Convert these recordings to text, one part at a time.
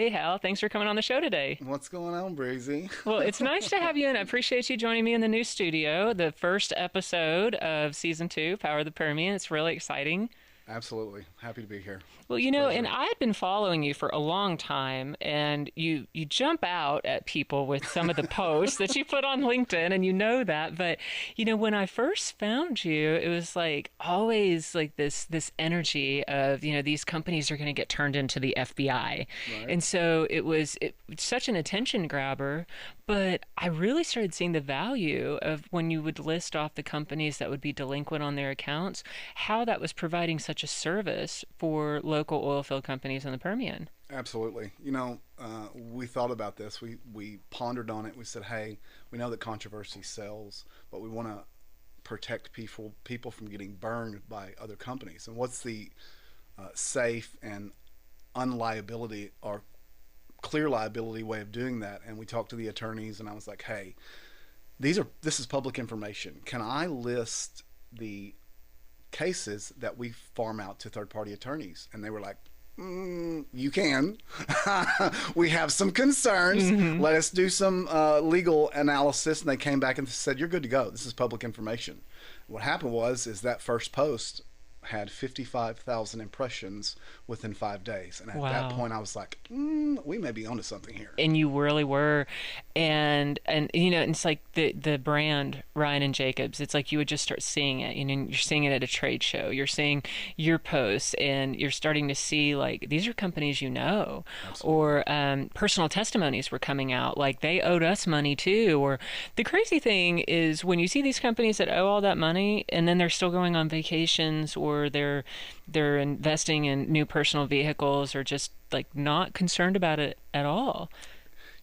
Hey, Hal, thanks for coming on the show today. What's going on, Breezy? Well, it's nice to have you, and I appreciate you joining me in the new studio, the first episode of season two, Power of the Permian. It's really exciting. Absolutely. Happy to be here. Well, It's a and pleasure. I'd been following you for a long time, and you jump out at people with some of the posts that you put on LinkedIn, and you know that. But when I first found you, it was like always like this energy of these companies are going to get turned into the FBI, Right? and so it's such an attention grabber. But I really started seeing the value of when you would list off the companies that would be delinquent on their accounts, how that was providing such a service for local oil field companies in the Permian. Absolutely. We thought about this. We pondered on it. We said, hey, we know that controversy sells, but we want to protect people from getting burned by other companies. And what's the safe and unliability or clear liability way of doing that? And we talked to the attorneys, and I was like, hey, this is public information. Can I list the cases that we farm out to third party attorneys? And they were like, you can. We have some concerns. Mm-hmm. Let us do some legal analysis. And they came back and said, you're good to go. This is public information. What happened is that first post had 55,000 impressions within 5 days. And at that Wow. point, I was like, we may be onto something here. And you really were, and it's like the brand Ryan and Jacobs. It's like you would just start seeing it. You're seeing it at a trade show. You're seeing your posts, and you're starting to see like these are companies Absolutely. or personal testimonies were coming out like they owed us money too. Or the crazy thing is when you see these companies that owe all that money, and then they're still going on vacations, or they're investing in new personal vehicles, or just like not concerned about it at all.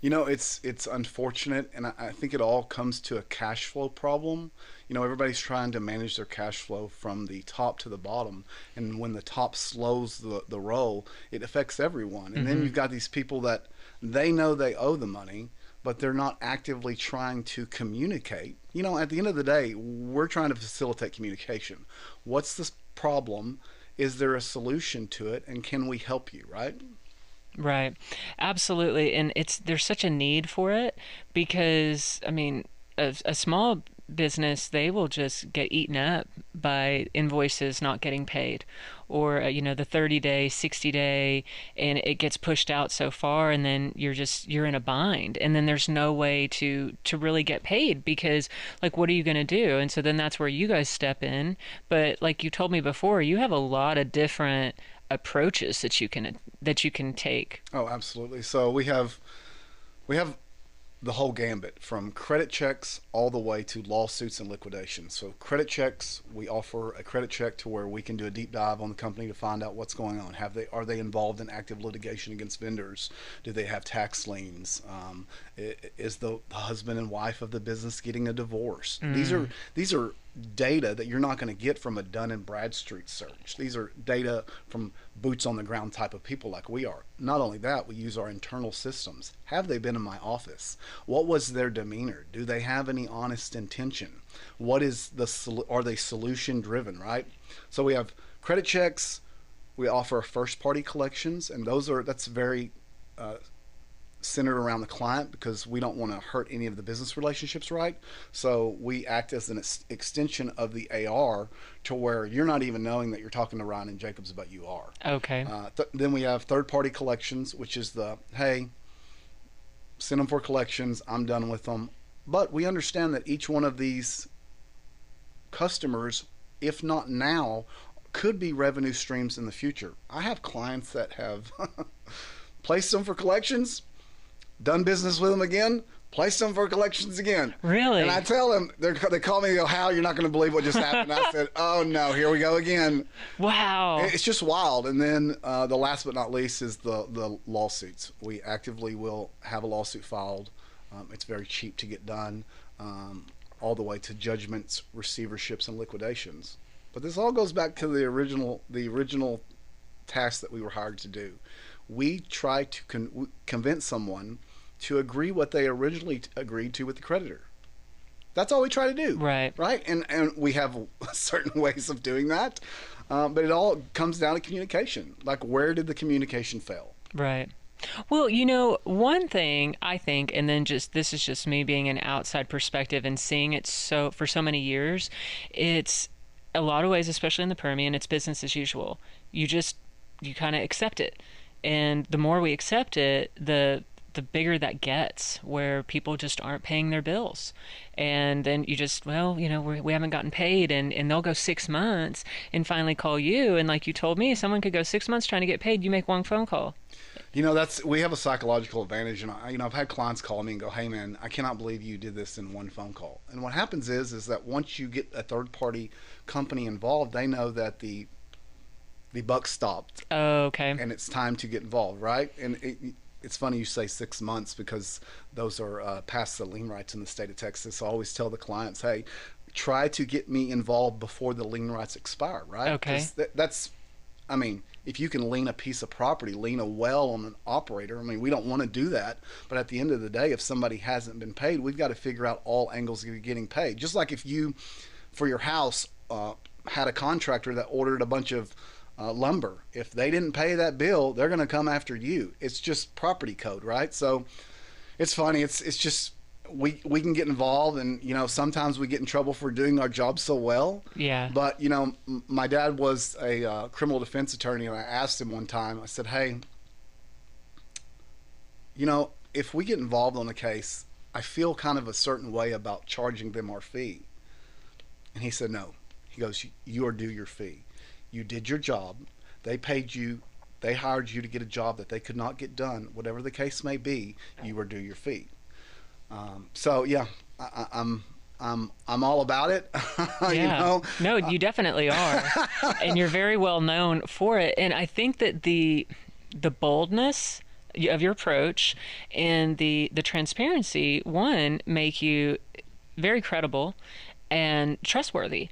It's unfortunate, and I think it all comes to a cash flow problem. Everybody's trying to manage their cash flow from the top to the bottom, and when the top slows the roll, it affects everyone. And then Mm-hmm. you've got these people that they know they owe the money, but they're not actively trying to communicate. At the end of the day, we're trying to facilitate communication. What's the problem? Is there a solution to it, and can we help you? Right? Right. Absolutely. And there's such a need for it because, I mean, a small business, they will just get eaten up by invoices not getting paid, or, the 30-day, 60-day, and it gets pushed out so far, and then you're in a bind. And then there's no way to really get paid because, like, what are you going to do? And so then that's where you guys step in. But like you told me before, you have a lot of different approaches that you can take. Oh, absolutely. So we have the whole gambit from credit checks all the way to lawsuits and liquidation. So credit checks, we offer a credit check to where we can do a deep dive on the company to find out what's going on. Are they involved in active litigation against vendors? Do they have tax liens? Is the husband and wife of the business getting a divorce? These Mm. are these are data that you're not going to get from a Dun and Bradstreet search. These are data from boots on the ground type of people like we are. Not only that, we use our internal systems. Have they been in my office? What was their demeanor? Do they have any honest intention? What is are they solution driven, right? So we have credit checks, we offer first party collections, and that's very uh, centered around the client because we don't want to hurt any of the business relationships, right? So we act as an extension of the AR to where you're not even knowing that you're talking to Ryan and Jacobs, but you are. Okay. Then we have third party collections, which is hey, send them for collections, I'm done with them. But we understand that each one of these customers, if not now, could be revenue streams in the future. I have clients that have placed them for collections, done business with them again, place them for collections again. And I Really? tell them, they call me and go, Hal, you're not going to believe what just happened. I said, oh no, here we go again. Wow. It's just wild. And then the last but not least is the lawsuits. We actively will have a lawsuit filed. It's very cheap to get done, all the way to judgments, receiverships, and liquidations. But this all goes back to the original task that we were hired to do. We try to convince someone to agree what they originally agreed to with the creditor. That's all we try to do, Right. right? And we have certain ways of doing that, but it all comes down to communication. Like, where did the communication fail? Right. Well, one thing I think, and then just this is just me being an outside perspective and seeing it so for so many years, it's a lot of ways, especially in the Permian, it's business as usual. You kind of accept it, and the more we accept it, the bigger that gets, where people just aren't paying their bills. And then you just, well, we haven't gotten paid, and they'll go 6 months and finally call you. And like you told me, someone could go 6 months trying to get paid. You make one phone call. That's we have a psychological advantage, and I've had clients call me and go, "Hey, man, I cannot believe you did this in one phone call." And what happens is that once you get a third party company involved, they know that the buck stopped, Oh, okay. and it's time to get involved, right? And it's funny you say 6 months because those are past the lien rights in the state of Texas. I always tell the clients, "Hey, try to get me involved before the lien rights expire," right? Okay. That's I mean, if you can lien a piece of property, lien a well on an operator, I mean, we don't want to do that. But at the end of the day, if somebody hasn't been paid, we've got to figure out all angles of getting paid. Just like if you, for your house, had a contractor that ordered a bunch of lumber. If they didn't pay that bill, they're going to come after you. It's just property code, right? So it's funny. It's just we can get involved, and sometimes we get in trouble for doing our job so well. Yeah. But my dad was a criminal defense attorney, and I asked him one time. I said, "Hey, if we get involved on a case, I feel kind of a certain way about charging them our fee." And he said, "No." He goes, "You are due your fee. You did your job. They paid you. They hired you to get a job that they could not get done. Whatever the case may be, you are due your fee." So yeah, I'm all about it. Yeah. No, you definitely are. And you're very well known for it. And I think that the boldness of your approach and the transparency, one, make you very credible and trustworthy,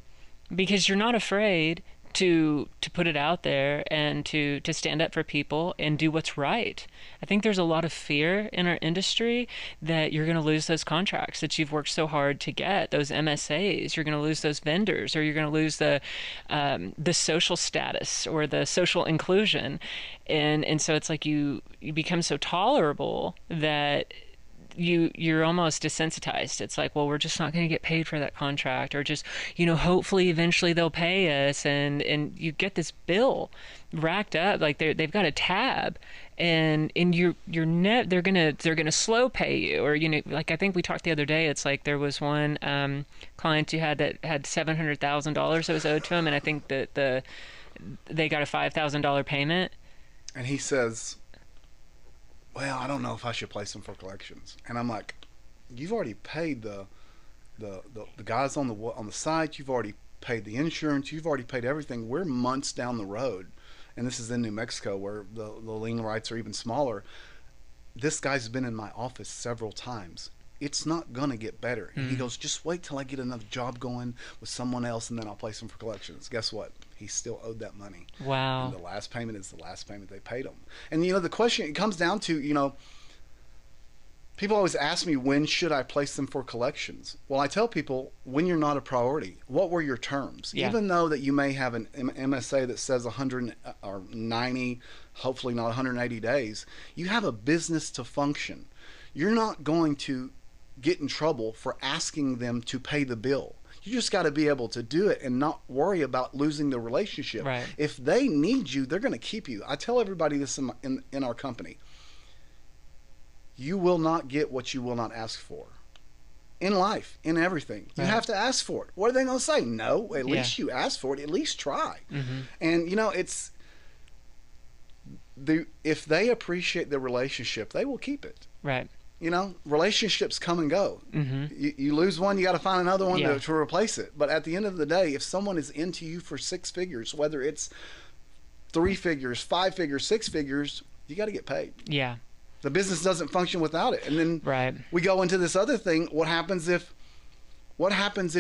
because you're not afraid to put it out there and to stand up for people and do what's right. I think there's a lot of fear in our industry that you're going to lose those contracts that you've worked so hard to get, those MSAs. You're going to lose those vendors, or you're going to lose the social status or the social inclusion, and so it's like you become so tolerable that you're almost desensitized. It's like, well, we're just not going to get paid for that contract, or just hopefully eventually they'll pay us, and you get this bill racked up, like they've got a tab, and they're gonna slow pay you, or like I think we talked the other day. It's like there was one client you had that had $700,000 that was owed to him, and I think that they got a $5,000 payment. And he says, "Well, I don't know if I should place them for collections." And I'm like, "You've already paid the guys on the site. You've already paid the insurance. You've already paid everything. We're months down the road, and this is in New Mexico where the lien rights are even smaller. This guy's been in my office several times. It's not gonna get better." And he goes, "Just wait till I get another job going with someone else, and then I'll place them for collections." Guess what? He still owed that money. Wow. And the last payment is the last payment they paid him. And the question, it comes down to, people always ask me, when should I place them for collections? Well, I tell people, when you're not a priority. What were your terms? Yeah. Even though that you may have an MSA that says 100 or 90, hopefully not 180 days, you have a business to function. You're not going to get in trouble for asking them to pay the bill. You just got to be able to do it and not worry about losing the relationship. Right. If they need you, they're going to keep you. I tell everybody this in our company. You will not get what you will not ask for. In life, in everything. You have to ask for it. What are they going to say? No. At least you asked for it. At least try. Mm-hmm. And, if they appreciate the relationship, they will keep it. Right. Relationships come and go. Mm-hmm. You lose one, you got to find another one Yeah. to replace it. But at the end of the day, if someone is into you for six figures, whether it's 3 figures, 5 figures, 6 figures, you got to get paid. Yeah. The business doesn't function without it. And then Right. we go into this other thing. What happens if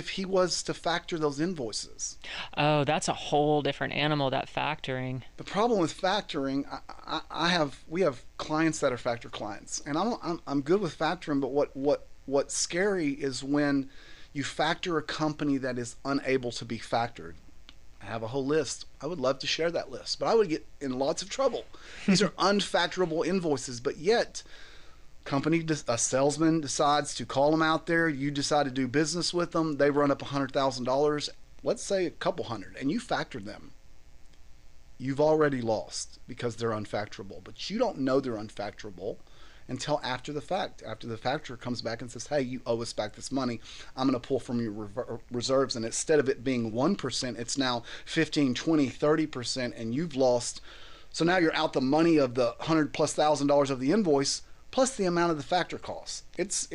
he was to factor those invoices? Oh, that's a whole different animal, that factoring. The problem with factoring, we have clients that are factor clients, and I'm good with factoring. But what's scary is when you factor a company that is unable to be factored. I have a whole list. I would love to share that list, but I would get in lots of trouble. These are unfactorable invoices, but yet a salesman decides to call them out there. You decide to do business with them. They run up $100,000, let's say a couple hundred, and you factor them. You've already lost because they're unfactorable, but you don't know they're unfactorable until after the fact. After the factor comes back and says, hey, you owe us back this money. I'm going to pull from your reserves. And instead of it being 1%, it's now 15, 20, 30%, and you've lost. So now you're out the money of the $100,000+ of the invoice plus the amount of the factor costs. It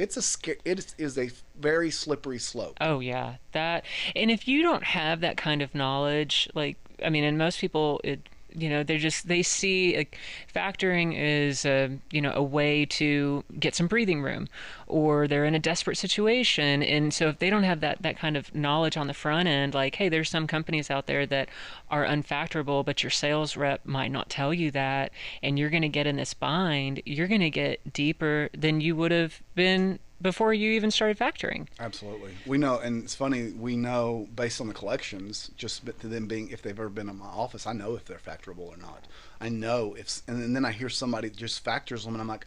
is a very slippery slope. Oh yeah, that. And if you don't have that kind of knowledge, like, I mean, and most people, they see, like, factoring is a way to get some breathing room, or they're in a desperate situation. And so if they don't have that kind of knowledge on the front end, like, hey, there's some companies out there that are unfactorable, but your sales rep might not tell you that, and you're going to get in this bind. You're going to get deeper than you would have been before you even started factoring. Absolutely. We know, and it's funny, we know based on the collections, just to them being, if they've ever been in my office, I know if they're factorable or not. I know if, and then I hear somebody just factors them, and I'm like,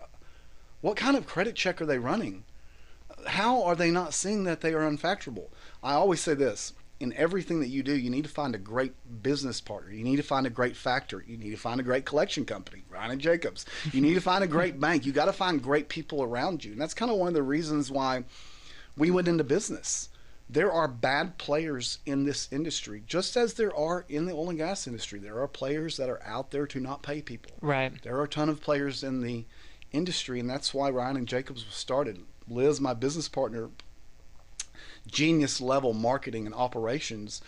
what kind of credit check are they running? How are they not seeing that they are unfactorable? I always say this: in everything that you do, you need to find a great business partner. You need to find a great factor. You need to find a great collection company, Ryan and Jacobs. You need to find a great bank. You got to find great people around you. And that's kind of one of the reasons why we went into business. There are bad players in this industry, just as there are in the oil and gas industry. There are players that are out there to not pay people. Right. There are a ton of players in the industry, and that's why Ryan and Jacobs was started. Liz, my business partner, genius level marketing and operations.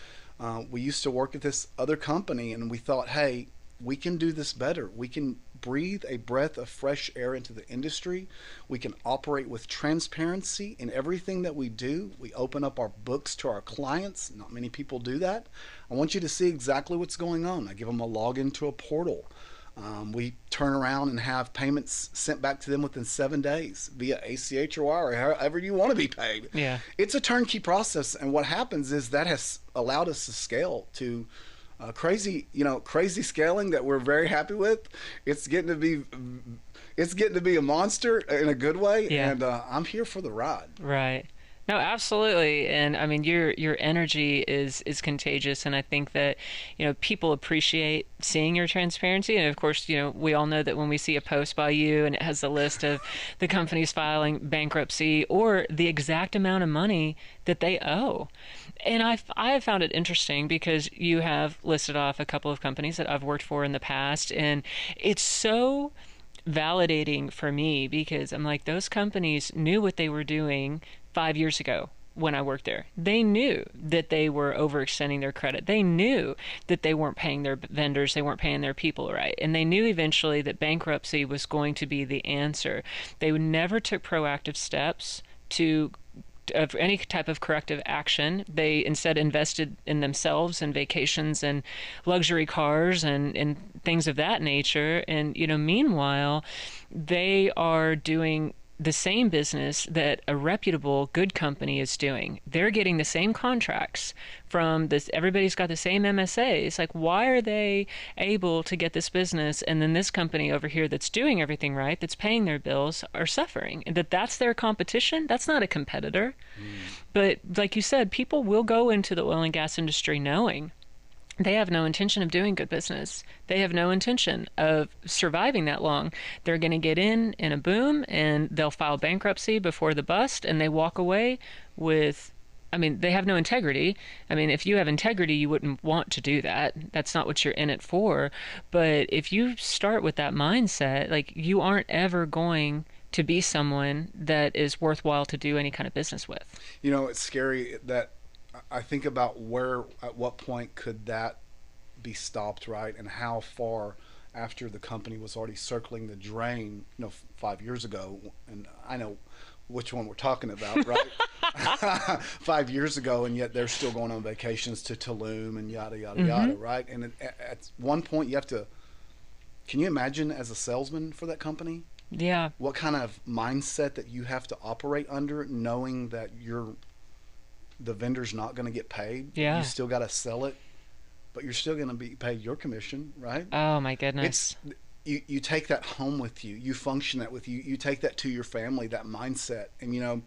We used to work at this other company, and we thought, hey, we can do this better. We can breathe a breath of fresh air into the industry. We can operate with transparency in everything that we do. We open up our books to our clients. Not many people do that. I want you to see exactly what's going on. I give them a login to a portal. We turn around and have payments sent back to them within 7 days via ACH or wire, or however you want to be paid. Yeah. It's a turnkey process, and what happens is that has allowed us to scale to crazy scaling that we're very happy with. It's getting to be a monster in a good way, Yeah. and I'm here for the ride. Right. No, absolutely. And I mean, your energy is contagious, and I think that, people appreciate seeing your transparency. And of course, we all know that when we see a post by you and it has the list of the companies filing bankruptcy or the exact amount of money that they owe. And I have found it interesting because you have listed off a couple of companies that I've worked for in the past, and it's so validating for me because I'm like, those companies knew what they were doing 5 years ago when I worked there. They knew that they were overextending their credit. They knew that they weren't paying their vendors, they weren't paying their people right. And they knew eventually that bankruptcy was going to be the answer. They never took proactive steps of any type of corrective action. They instead invested in themselves and vacations and luxury cars and things of that nature. And, meanwhile, they are doing the same business that a reputable, good company is doing. They're getting the same contracts from this. Everybody's got the same MSAs. Like, why are they able to get this business, and then this company over here that's doing everything right, that's paying their bills, are suffering? And that's their competition? That's not a competitor. But like you said, people will go into the oil and gas industry knowing they have no intention of doing good business. They have no intention of surviving that long. They're going to get in a boom, and they'll file bankruptcy before the bust, and they walk away with, they have no integrity. If you have integrity, you wouldn't want to do that. That's not what you're in it for. But if you start with that mindset, like, you aren't ever going to be someone that is worthwhile to do any kind of business with. It's scary that I think about at what point could that be stopped, right? And how far after the company was already circling the drain, 5 years ago, and I know which one we're talking about, right? 5 years ago, and yet they're still going on vacations to Tulum and yada, yada, yada, right? And at one point can you imagine as a salesman for that company? Yeah. What kind of mindset that you have to operate under, knowing that the vendor's not going to get paid. Yeah. You still got to sell it but you're still going to be paid your commission, right? Oh my It's goodness. you take that home with you. You function that with you. You take that to your family, that mindset. And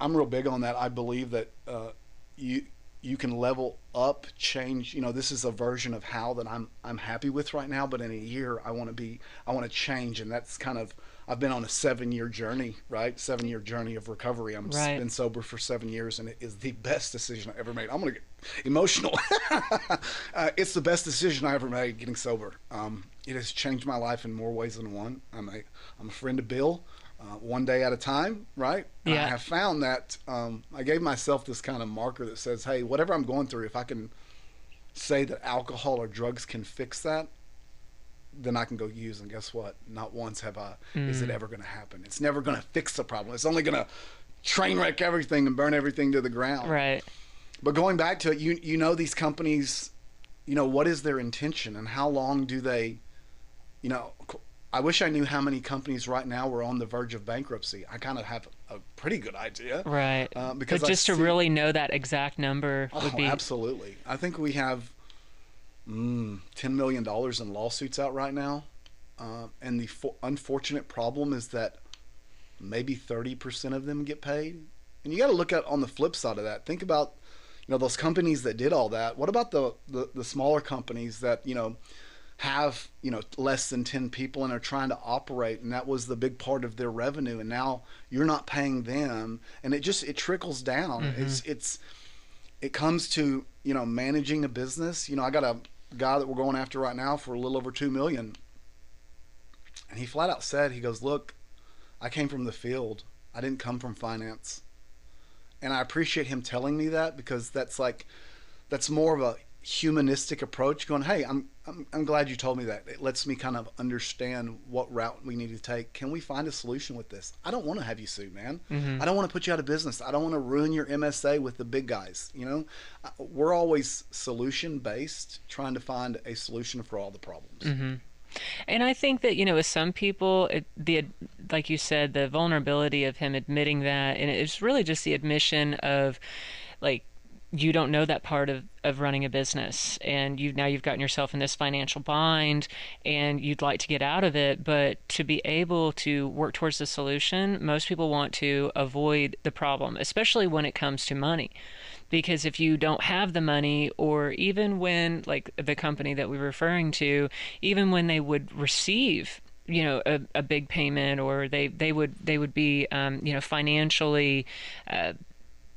I'm real big on that. I believe that you you can level up, change. This is a version of Hal that I'm happy with right now. But in a year, I want to change, and that's kind of. I've been on a 7-year journey, right? 7-year journey of recovery. I'm Right. been sober for 7 years, and it is the best decision I ever made. I'm gonna get emotional. It's the best decision I ever made, getting sober. It has changed my life in more ways than one. I'm a friend of Bill, one day at a time, right? And I Yeah. have found that I gave myself this kind of marker that says, hey, whatever I'm going through, if I can say that alcohol or drugs can fix that, then I can go use. And guess what? Not once is it Mm. ever going to happen. It's never going to fix the problem. It's only going to train wreck everything and burn everything to the ground. Right. But going back to it, these companies, what is their intention and how long do they, you know, I wish I knew how many companies right now were on the verge of bankruptcy. I kind of have a pretty good idea, Right. because But I just to see. really know that exact number would Oh, be. absolutely. I think we have $10 million in lawsuits out right now. And the unfortunate problem is that maybe 30% of them get paid. And you got to look at on the flip side of that. Think about, those companies that did all that. What about the smaller companies that, have, less than 10 people and are trying to operate, and that was the big part of their revenue, and now you're not paying them, and it trickles down. Hmm. It comes to, managing a business. I got a guy that we're going after right now for a little over 2 million, and he flat out said, he goes, look, I came from the field, I didn't come from finance. And I appreciate him telling me that, because that's more of a humanistic approach, going, hey, I'm glad you told me that. It lets me kind of understand what route we need to take. Can we find a solution with this? I don't want to have you sued, man. Hmm. I don't want to put you out of business. I don't want to ruin your MSA with the big guys. We're always solution based, trying to find a solution for all the problems. Hmm. And I think that, with some people, like you said, the vulnerability of him admitting that, and it's really just the admission of, like, you don't know that part of running a business, and you've gotten yourself in this financial bind, and you'd like to get out of it, but to be able to work towards the solution, most people want to avoid the problem, especially when it comes to money. Because if you don't have the money, or even when, like the company that we were referring to, even when they would receive, a big payment, or they would be, financially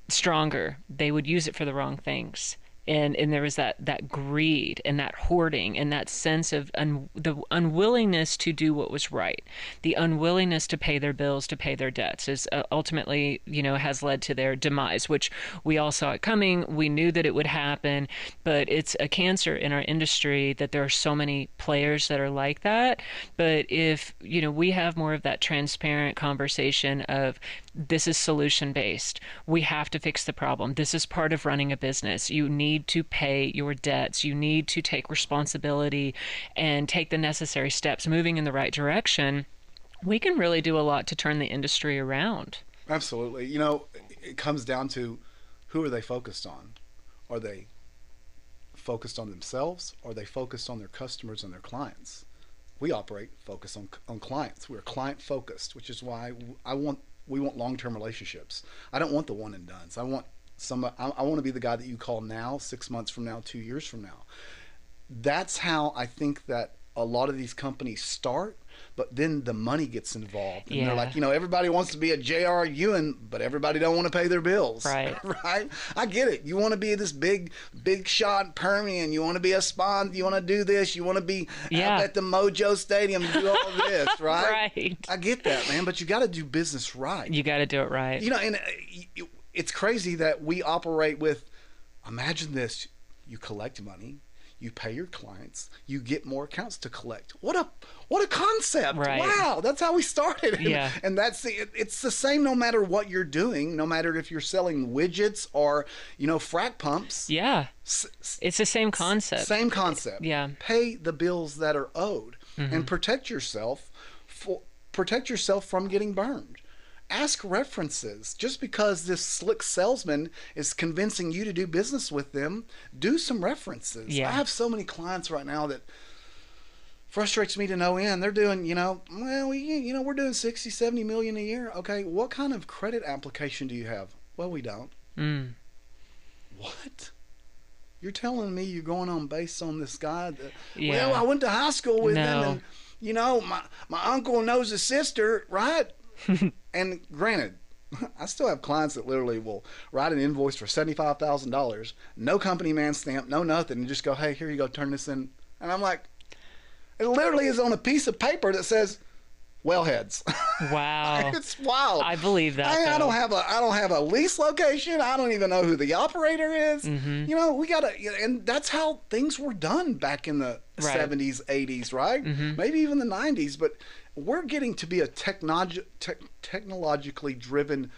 stronger, they would use it for the wrong things. And there was that greed and that hoarding and that sense of the unwillingness to do what was right, the unwillingness to pay their bills, to pay their debts, is ultimately, has led to their demise, which we all saw it coming. We knew that it would happen, but it's a cancer in our industry that there are so many players that are like that. But if, we have more of that transparent conversation of, this is solution based. We have to fix the problem. This is part of running a business. You need to pay your debts. You need to take responsibility and take the necessary steps moving in the right direction. We can really do a lot to turn the industry around. Absolutely. It comes down to, who are they focused on? Are they focused on themselves, or are they focused on their customers and their clients? We operate focused on clients. We're client focused, which is why we want long-term relationships. I don't want the one and dones. I want I want to be the guy that you call now, 6 months from now, 2 years from now. That's how I think that a lot of these companies start, but then the money gets involved, and they're Yeah. like, everybody wants to be a J.R. Ewing, but everybody don't want to pay their bills. Right. Right? I get it. You want to be this big shot Permian. You want to be a spawn. You want to do this. You want to be Yeah. out at the Mojo Stadium and do all of this, right? Right. I get that, man, but you got to do business right. You got to do it right. And it's crazy that we operate with, imagine this, you collect money, you pay your clients, you get more accounts to collect. What a concept. Right. Wow, that's how we started. Yeah. And it's the same no matter what you're doing, no matter if you're selling widgets or, frac pumps. Yeah. It's the same concept. Same concept. Yeah. Pay the bills that are owed, and protect yourself from getting burned. Ask references. Just because this slick salesman is convincing you to do business with them, do some references. I Yeah. have so many clients right now that frustrates me to no end. They're doing, well, we're doing 60, 70 million a year. Okay, what kind of credit application do you have? Well, we don't. Mm. What? You're telling me you're going on based on this guy that, well, Yeah. I went to high school with him, No. and my uncle knows his sister, right? And granted, I still have clients that literally will write an invoice for $75,000, no company man stamp, no nothing, and just go, hey, here you go, turn this in. And I'm like, it literally is on a piece of paper that says wellheads. Wow. It's wild. I believe that, I though. don't have a lease location. I don't even know who the operator is. Mm-hmm. We gotta, and that's how things were done back in the Right. 70s, 80s, right? Mm-hmm. Maybe even the 90s. But we're getting to be a technologically driven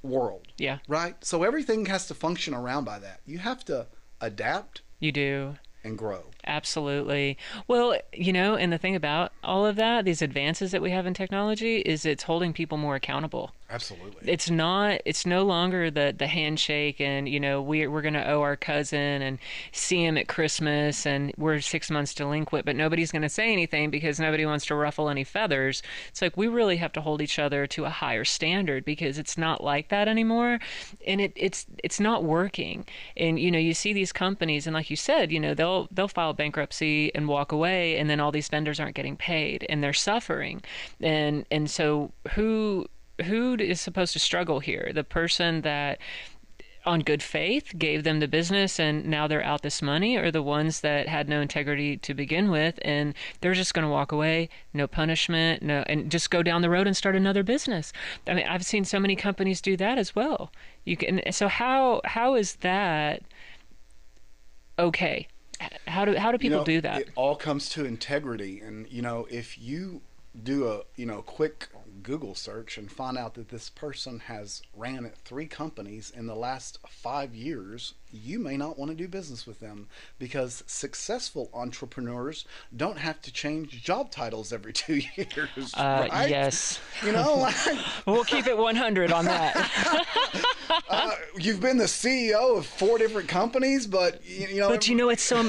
world, Yeah, right? So everything has to function around by that. You have to adapt you do. and grow. Absolutely. Well, and the thing about all of that, these advances that we have in technology, is it's holding people more accountable. Absolutely. It's no longer the handshake and we're going to owe our cousin and see him at Christmas and we're 6 months delinquent, but nobody's going to say anything because nobody wants to ruffle any feathers. It's like we really have to hold each other to a higher standard because it's not like that anymore, and it's not working. And you see these companies, and like you said, they'll file bankruptcy and walk away, and then all these vendors aren't getting paid and they're suffering. And so who is supposed to struggle here? The person that on good faith gave them the business and now they're out this money, or the ones that had no integrity to begin with and they're just going to walk away, no punishment, no, and just go down the road and start another business? I mean, I've seen so many companies do that as well. So how is that okay? How do people do that? It all comes to integrity, and if you do a quick Google search and find out that this person has ran at 3 companies in the last 5 years, you may not want to do business with them, because successful entrepreneurs don't have to change job titles every 2 years, right? Yes. Like, We'll keep it 100 on that. you've been the CEO of 4 different companies, but But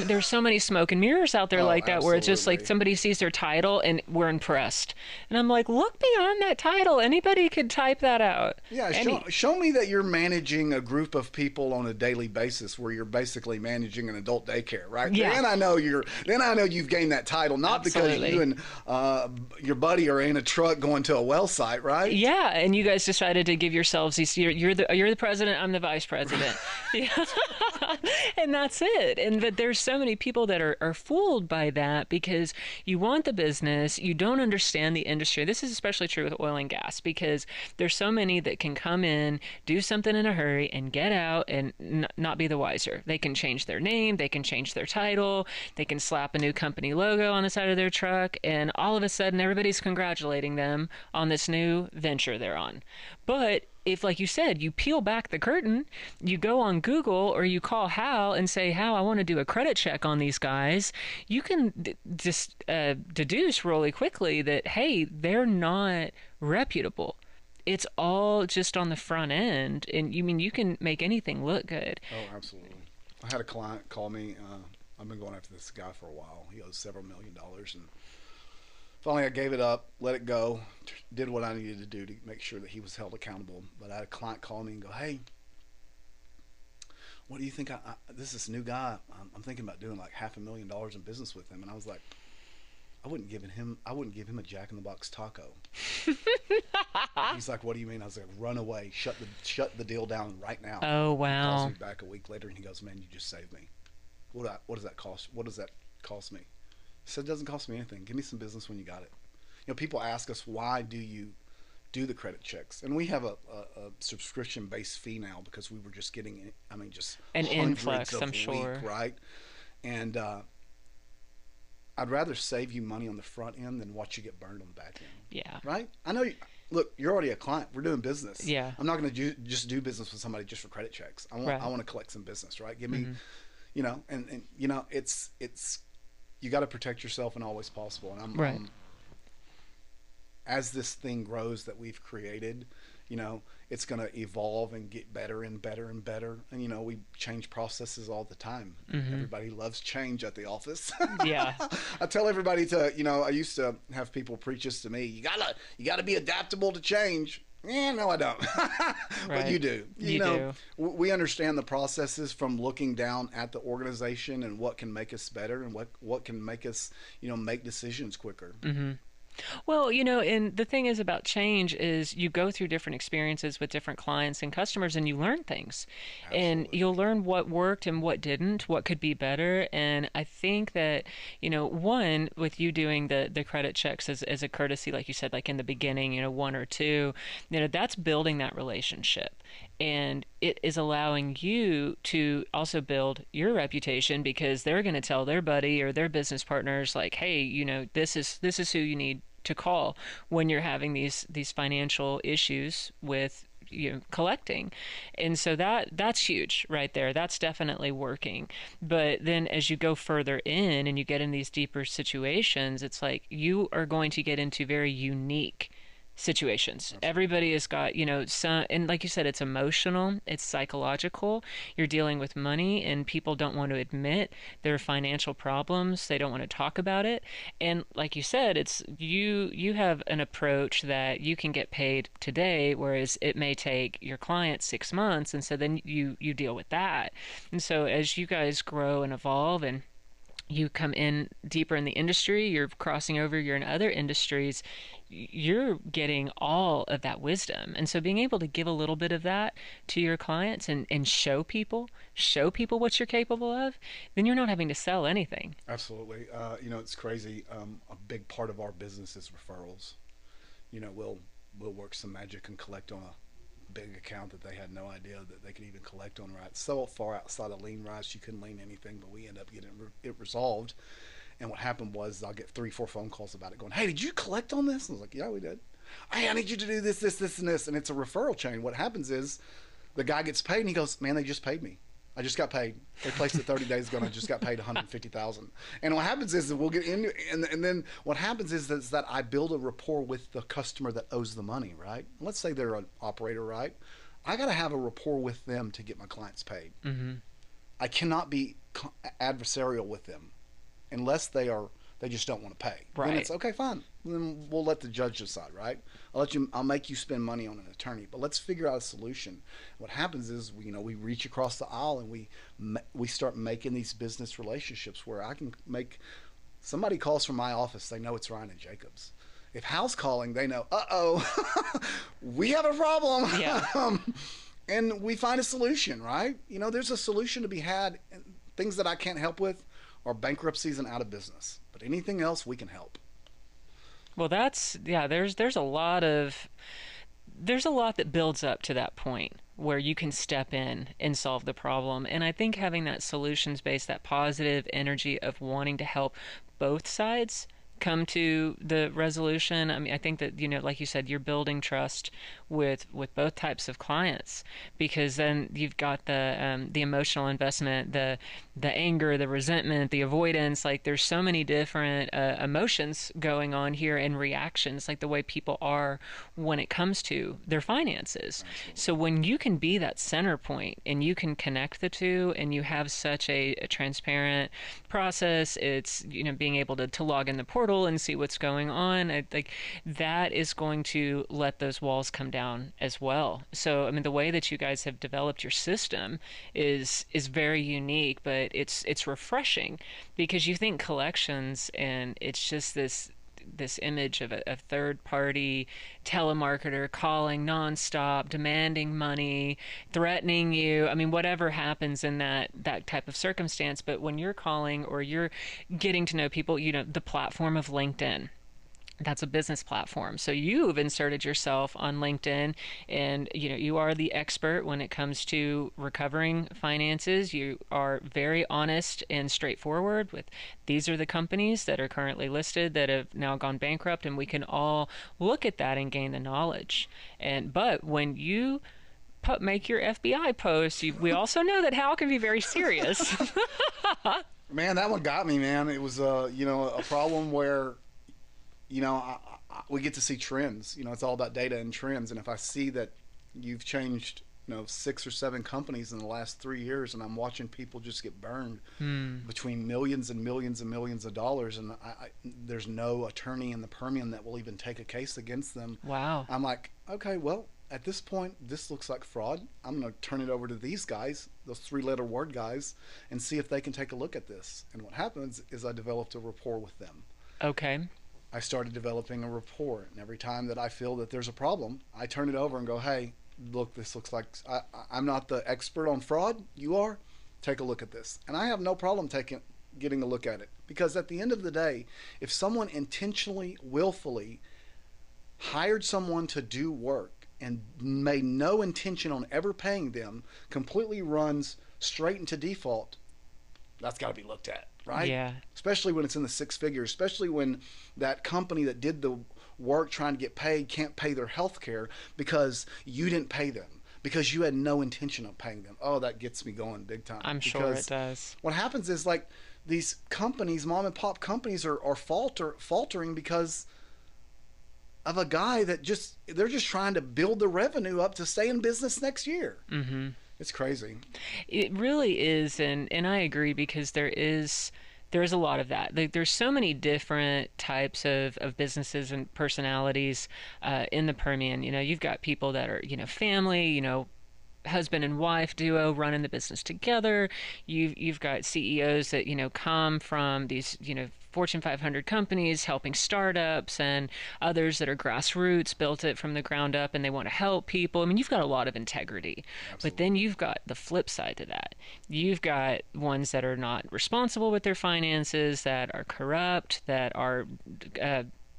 there's so many smoke and mirrors out there Oh, like that, where it's just like absolutely. somebody sees their title and we're impressed. And I'm like, look beyond that title. Anybody could type that out. Yeah, show me that you're managing a group of people on a daily basis, where you're basically managing an adult daycare, right? Yeah. Then I know you've gained that title, not Absolutely. because you and your buddy are in a truck going to a well site, right? Yeah, and you guys decided to give yourselves these. You're the president. I'm the vice president. Yeah. And that's it. But there's so many people that are fooled by that because you want the business, you don't understand the industry. This is especially true with oil and gas, because there's so many that can come in, do something in a hurry, and get out and not be the wiser. They can change their name, they can change their title, they can slap a new company logo on the side of their truck, and all of a sudden everybody's congratulating them on this new venture they're on. But if, like you said, you peel back the curtain, you go on Google or you call Hal and say, Hal, I want to do a credit check on these guys, you can just deduce really quickly that, hey, they're not reputable. It's all just on the front end, and you can make anything look good. Oh, absolutely. I had a client call me. I've been going after this guy for a while. He owes several $1,000,000, and finally I gave it up, let it go, did what I needed to do to make sure that he was held accountable. But I had a client call me and go, hey, what do you think? This is this new guy. I'm thinking about doing like $500,000 in business with him. And I was like, I wouldn't give him a Jack in the Box taco. He's like, what do you mean? I was like, run away, shut the deal down right now. Oh, He calls wow. me back a week later and he goes, man, you just saved me. What does that cost? What does that cost me? He said, it doesn't cost me anything. Give me some business when you got it. People ask us, why do you do the credit checks? And we have a subscription-based fee now, because we were just getting, just An hundreds influx, a I'm week, sure. right? And I'd rather save you money on the front end than watch you get burned on the back end, Yeah. right? I know. Look, you're already a client. We're doing business. Yeah. I'm not going to just do business with somebody just for credit checks. Right. I want to collect some business, right? Give me, and it's you got to protect yourself in all ways possible. And Right. I'm as this thing grows that we've created, you know, it's going to evolve and get better and better and better. And, you know, we change processes all the time. Mm-hmm. Everybody loves change at the office. Yeah. I tell everybody to, you know, I used to have people preach this to me. You gotta be adaptable to change. Yeah, no, I don't. But Right. you do. You You know, do. we understand the processes from looking down at the organization and what can make us better and what can make us, you know, make decisions quicker. Mm-hmm. Well, and the thing is about change is you go through different experiences with different clients and customers and you learn things. And Absolutely. you'll learn what worked and what didn't, what could be better. And I think that, one, with you doing the credit checks as a courtesy, like you said, like in the beginning, one or two, that's building that relationship. And it is allowing you to also build your reputation because they're going to tell their buddy or their business partners like, hey, this is who you need to call when you're having these financial issues with collecting. And so that's huge right there. That's definitely working. But then as you go further in and you get in these deeper situations, it's like you are going to get into very unique situations. Absolutely. Everybody has got, some, and like you said, it's emotional, it's psychological. You're dealing with money, and people don't want to admit their financial problems. They don't want to talk about it. And like you said, it's you have an approach that you can get paid today, whereas it may take your client 6 months, and so then you deal with that. And so as you guys grow and evolve and you come in deeper in the industry, you're crossing over, you're in other industries, you're getting all of that wisdom. And so being able to give a little bit of that to your clients and show people what you're capable of, then you're not having to sell anything. Absolutely. You know, it's crazy. A big part of our business is referrals. You know, we'll work some magic and collect on a big account that they had no idea that they could even collect on. Right, so far outside of lien rights, you couldn't lien anything, but we end up getting it resolved. And what happened was I'll get 3 4 phone calls about it going, hey, did you collect on this? And I was like, yeah, we did. Hey, I need you to do this and this. And it's a referral chain. What happens is the guy gets paid and he goes, man, they just paid me. I just got paid. They placed it 30 days ago and I just got paid 150,000. And what happens is that we'll get into, and then what happens is that I build a rapport with the customer that owes the money, right? Let's say they're an operator, right? I got to have a rapport with them to get my clients paid. Mm-hmm. I cannot be adversarial with them unless they just don't want to pay. Then Right. it's okay, fine. Then we'll let the judge decide, right? I'll make you spend money on an attorney, but let's figure out a solution. What happens is we reach across the aisle and we start making these business relationships where I can make somebody calls from my office, they know it's Ryan and Jacobs. If Hal's calling, they know, we have a problem. Yeah. And we find a solution, right? There's a solution to be had. Things that I can't help with are bankruptcies and out of business. But anything else, we can help. Well, yeah, there's a lot that builds up to that point where you can step in and solve the problem. And I think having that solutions based, that positive energy of wanting to help both sides come to the resolution. I mean, I think that, like you said, you're building trust with both types of clients because then you've got the emotional investment, the anger, the resentment, the avoidance. Like there's so many different emotions going on here and reactions, like the way people are when it comes to their finances. Absolutely. So when you can be that center point and you can connect the two and you have such a transparent process, it's being able to log in the portal and see what's going on. I think that is going to let those walls come down as well. So I mean, the way that you guys have developed your system is very unique, but it's refreshing because you think collections and it's just this image of a third party telemarketer calling nonstop, demanding money, threatening you. I mean, whatever happens in that type of circumstance. But when you're calling or you're getting to know people, the platform of LinkedIn, that's a business platform. So you've inserted yourself on LinkedIn and you are the expert when it comes to recovering finances. You are very honest and straightforward with these are the companies that are currently listed that have now gone bankrupt, and we can all look at that and gain the knowledge. But when you make your FBI post, we also know that Hal can be very serious. Man, that one got me, man. It was a problem where, we get to see trends. It's all about data and trends. And if I see that you've changed, 6 or 7 companies in the last 3 years, and I'm watching people just get burned Hmm. between millions and millions and millions of dollars, and there's no attorney in the Permian that will even take a case against them. Wow. I'm like, okay, well, at this point, this looks like fraud. I'm going to turn it over to these guys, those 3-letter word guys, and see if they can take a look at this. And what happens is I developed a rapport with them. Okay. I started developing a rapport, and every time that I feel that there's a problem, I turn it over and go, hey, look, this looks like I'm not the expert on fraud. You are. Take a look at this. And I have no problem getting a look at it, because at the end of the day, if someone intentionally, willfully hired someone to do work and made no intention on ever paying them, completely runs straight into default, that's got to be looked at, right? Yeah. Especially when it's in the 6 figures, especially when that company that did the work trying to get paid can't pay their health care because you didn't pay them, because you had no intention of paying them. Oh, that gets me going big time. I'm sure it does. What happens is, like, these companies, mom and pop companies, are faltering because of a guy that they're just trying to build the revenue up to stay in business next year. Mm-hmm. It's crazy. It really is, and I agree, because there is a lot of that. Like, there's so many different types of businesses and personalities in the Permian. You've got people that are, family, husband and wife duo running the business together. You've got CEOs that come from these Fortune 500 companies helping startups, and others that are grassroots, built it from the ground up, and they want to help people. I mean, you've got a lot of integrity. Absolutely. But then you've got the flip side to that. You've got ones that are not responsible with their finances, that are corrupt, that are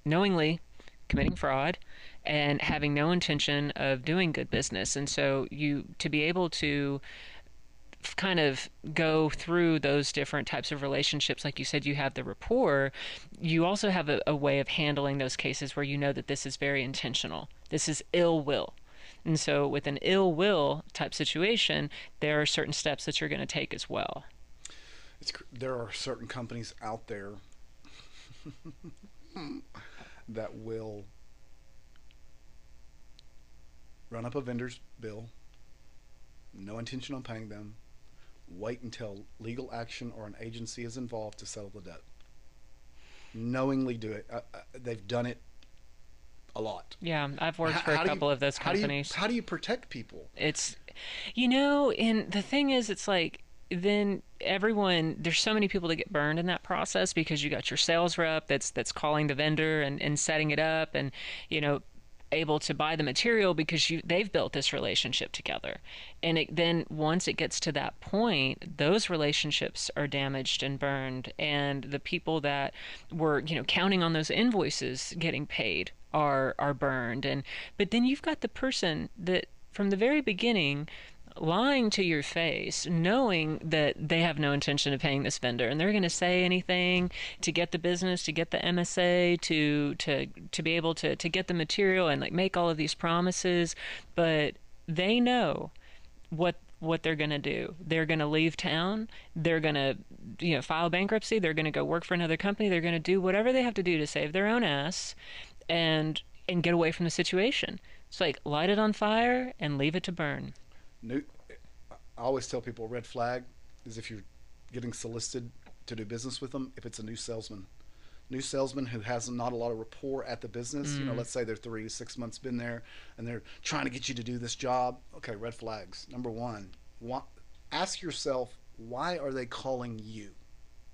knowingly committing fraud and having no intention of doing good business. And so to be able to kind of go through those different types of relationships, like you said, you have the rapport. You also have a way of handling those cases where you know that this is very intentional. This is ill will. And so with an ill will type situation, there are certain steps that you're going to take as well. There are certain companies out there that will run up a vendor's bill, no intention on paying them, wait until legal action or an agency is involved to settle the debt. Knowingly do it. They've done it a lot. Yeah, I've worked for a couple of those companies. How do you protect people? It's, and the thing is, it's like, then there's so many people that get burned in that process, because you got your sales rep that's calling the vendor and setting it up, and able to buy the material because they've built this relationship together. And then once it gets to that point, those relationships are damaged and burned, and the people that were counting on those invoices getting paid are burned. But then you've got the person that from the very beginning lying to your face, knowing that they have no intention of paying this vendor, and they're going to say anything to get the business, to get the MSA, to be able to get the material, and like make all of these promises. But they know what they're going to do. They're going to leave town. They're going to file bankruptcy. They're going to go work for another company. They're going to do whatever they have to do to save their own ass and get away from the situation. It's like, light it on fire and leave it to burn. I always tell people, red flag is if you're getting solicited to do business with them, if it's a new salesman who has not a lot of rapport at the business. Let's say they're 3 to 6 months been there and they're trying to get you to do this job. Okay, red flags. Number one, ask yourself, why are they calling you?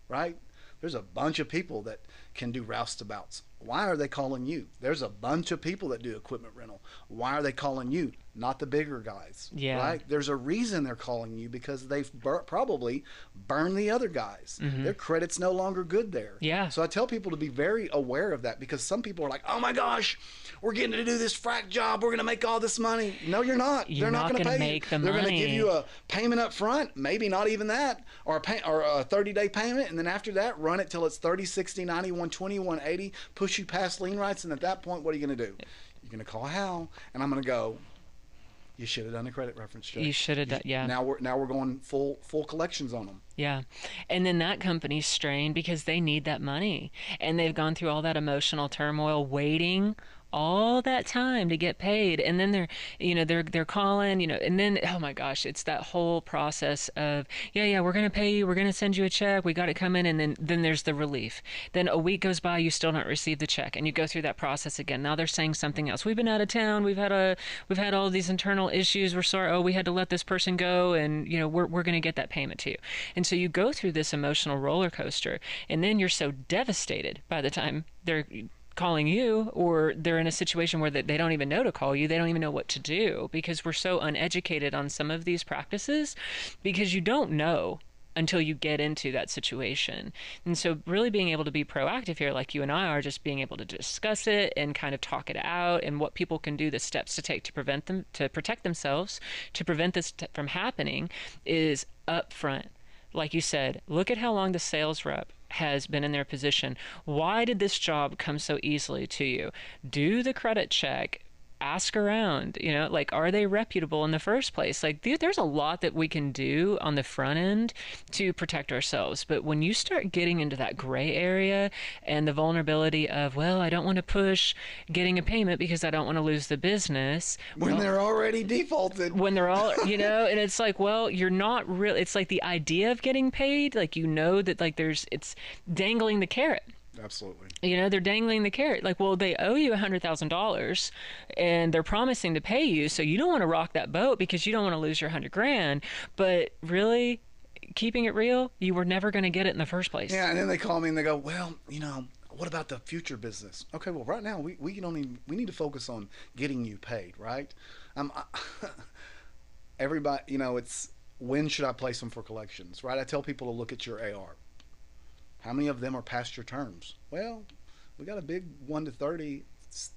Right? There's a bunch of people that can do roustabouts. Why are they calling you? There's a bunch of people that do equipment rental. Why are they calling you? Not the bigger guys. Yeah. Right? There's a reason they're calling you, because they've probably burned the other guys. Mm-hmm. Their credit's no longer good there. Yeah. So I tell people to be very aware of that, because some people are like, oh my gosh, we're getting to do this frac job. We're going to make all this money. No, you're not. You're They're not going to pay make you. the They're money. going to give you a payment up front, maybe not even that, or a 30-day payment, and then after that, run it till it's 30, 60, 90, 120, 180, push you past lien rights, and at that point, what are you going to do? You're going to call Hal, and I'm going to go, You should have done a credit reference check. You should have done, yeah. Now we're going full collections on them. Yeah. And then that company's strained because they need that money. And they've gone through all that emotional turmoil waiting all that time to get paid. And then they're calling, and then oh my gosh, it's that whole process of, yeah, we're gonna pay you, we're gonna send you a check, we got it coming, and then there's the relief. Then a week goes by, you still don't receive the check, and you go through that process again. Now they're saying something else. We've been out of town, we've had all these internal issues, we're sorry, oh, we had to let this person go, and we're gonna get that payment to you. And so you go through this emotional roller coaster, and then you're so devastated by the time they're calling you, or they're in a situation where they don't even know to call you, they don't even know what to do, because we're so uneducated on some of these practices, because you don't know until you get into that situation. And so really being able to be proactive here, like you and I are, just being able to discuss it and kind of talk it out, and what people can do, the steps to take to protect themselves, to prevent this from happening, is upfront. Like you said, look at how long the sales rep has been in their position. Why did this job come so easily to you? Do the credit check. Ask around, like, are they reputable in the first place? Like, there's a lot that we can do on the front end to protect ourselves. But when you start getting into that gray area and the vulnerability of, well, I don't want to push getting a payment because I don't want to lose the business. When they're already defaulted. When they're all, and it's like, well, you're not really, it's like the idea of getting paid, like, that, like, it's dangling the carrot. Absolutely. They're dangling the carrot. Like, well, they owe you $100,000 and they're promising to pay you. So you don't want to rock that boat because you don't want to lose your $100,000. But really, keeping it real, you were never going to get it in the first place. Yeah. And then they call me and they go, well, what about the future business? Okay, well, right now we need to focus on getting you paid, right? Everybody, it's when should I place them for collections, right? I tell people to look at your AR. How many of them are past your terms? Well, we got a big 1 to 30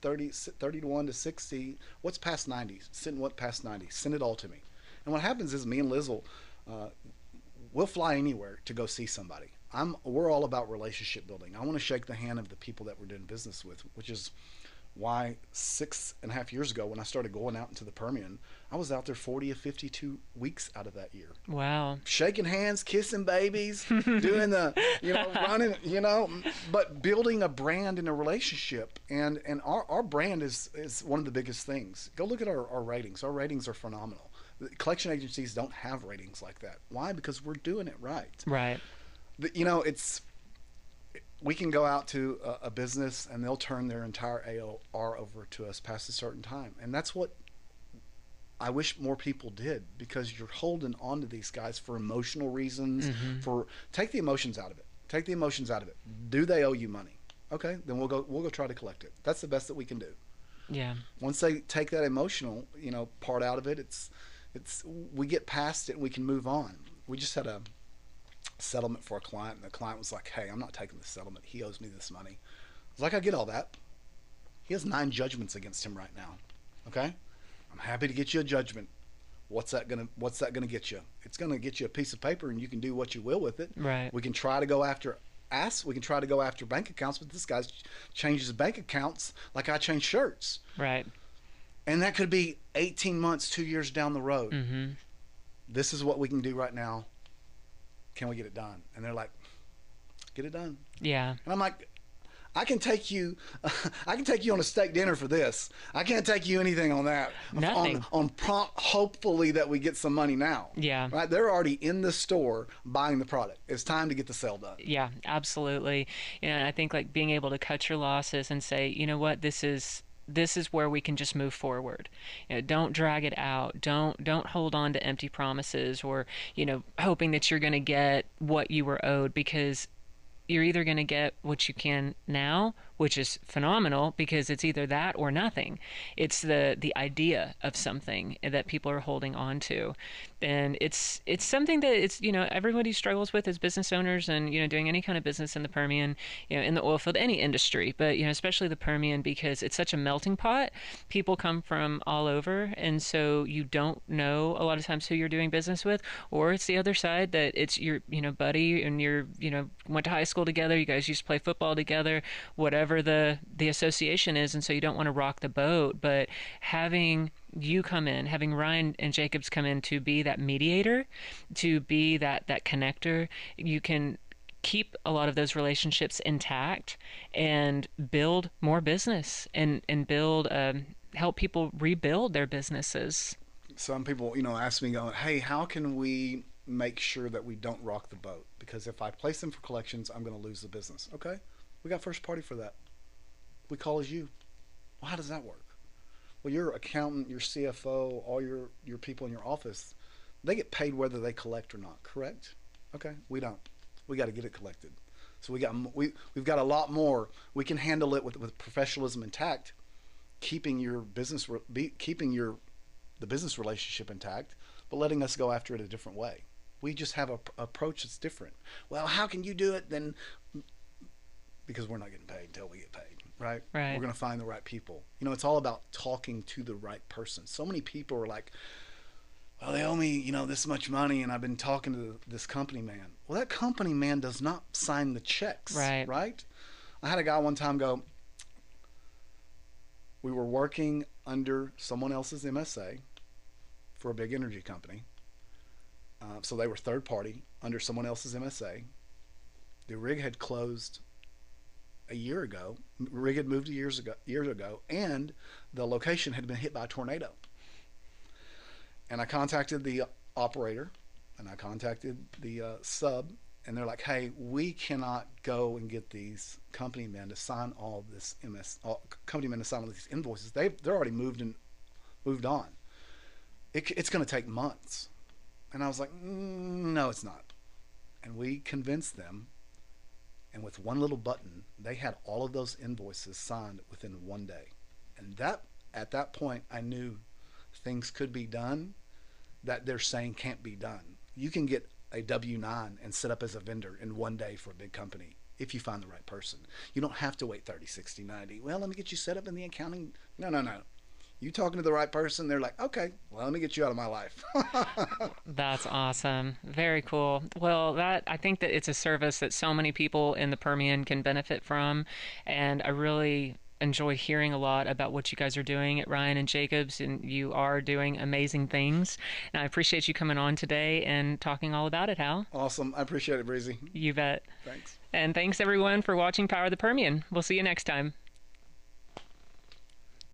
to 1 to 60. What's past 90? Send what past 90? Send it all to me. And what happens is me and Liz we'll fly anywhere to go see somebody. We're all about relationship building. I want to shake the hand of the people that we're doing business with, which is why 6.5 years ago when I started going out into the Permian, I was out there 40 or 52 weeks out of that year. Wow. Shaking hands, kissing babies, doing the, running, but building a brand and a relationship. And our brand is one of the biggest things. Go look at our ratings. Our ratings are phenomenal. The collection agencies don't have ratings like that. Why? Because we're doing it right. Right. We can go out to a business and they'll turn their entire AR over to us past a certain time. And that's what I wish more people did, because you're holding on to these guys for emotional reasons. Mm-hmm. Take the emotions out of it. Take the emotions out of it. Do they owe you money? Okay, then we'll go try to collect it. That's the best that we can do. Yeah. Once they take that emotional, part out of it, we get past it and we can move on. We just had a settlement for a client, and the client was like, hey, I'm not taking the settlement, he owes me this money. I was like, I get all that. He has 9 judgments against him right now. Okay, I'm happy to get you a judgment. What's that gonna get you? It's gonna get you a piece of paper and you can do what you will with it. Right. We can try to go after bank accounts, but this guy changes bank accounts like I change shirts. Right. And that could be 18 months, 2 years down the road. Mm-hmm. This is what we can do right now. Can we get it done? And they're like, get it done. Yeah. And I'm like, I can take you on a steak dinner for this. I can't take you anything on that. Nothing. On prompt, hopefully that we get some money now. Yeah. Right? They're already in the store buying the product. It's time to get the sale done. Yeah, absolutely. And I think, like, being able to cut your losses and say, you know what, this is where we can just move forward. Don't drag it out. Don't hold on to empty promises, or, hoping that you're going to get what you were owed, because you're either going to get what you can now, which is phenomenal, because it's either that or nothing. It's the idea of something that people are holding on to. And it's something that everybody struggles with as business owners, and doing any kind of business in the Permian, in the oil field, any industry, but especially the Permian, because it's such a melting pot. People come from all over, and so you don't know a lot of times who you're doing business with. Or it's the other side, that it's your buddy, and you're went to high school together, you guys used to play football together, whatever. whatever the association is, and so you don't want to rock the boat. But having you come in, having Ryan and Jacobs come in to be that mediator, to be that connector, you can keep a lot of those relationships intact and build more business and build help people rebuild their businesses. Some people, ask me, going, "Hey, how can we make sure that we don't rock the boat? Because if I place them for collections, I'm going to lose the business." Okay, we got first party for that. We call as you. Well, how does that work? Well, your accountant, your CFO, all your people in your office, they get paid whether they collect or not. Correct? Okay, we don't. We got to get it collected. So we've got a lot more. We can handle it with professionalism intact, keeping your business keeping your the business relationship intact, but letting us go after it a different way. We just have a approach that's different. Well, how can you do it then? Because we're not getting paid until we get paid, right? Right. We're going to find the right people. It's all about talking to the right person. So many people are like, "Well, they owe me, this much money, and I've been talking to this company man." Well, that company man does not sign the checks, Right. right? I had a guy one time go, we were working under someone else's MSA for a big energy company. So they were third party under someone else's MSA. The rig had closed a year ago. Rig had moved years ago, and the location had been hit by a tornado. And I contacted the operator, and I contacted the sub, and they're like, "Hey, we cannot go and get these company men to sign all this company men to sign all these invoices. They're already moved on. It's going to take months." And I was like, "No, it's not." And we convinced them, and with one little button, they had all of those invoices signed within one day. And at that point, I knew things could be done that they're saying can't be done. You can get a W-9 and set up as a vendor in one day for a big company if you find the right person. You don't have to wait 30, 60, 90. Well, let me get you set up in the accounting. No, no, no. You talking to the right person, they're like, "Okay, well, let me get you out of my life." That's awesome. Very cool. Well, I think that it's a service that so many people in the Permian can benefit from, and I really enjoy hearing a lot about what you guys are doing at Ryan and Jacobs, and you are doing amazing things. And I appreciate you coming on today and talking all about it, Hal. Awesome. I appreciate it, Breezy. You bet. Thanks. And thanks everyone for watching Power of the Permian. We'll see you next time.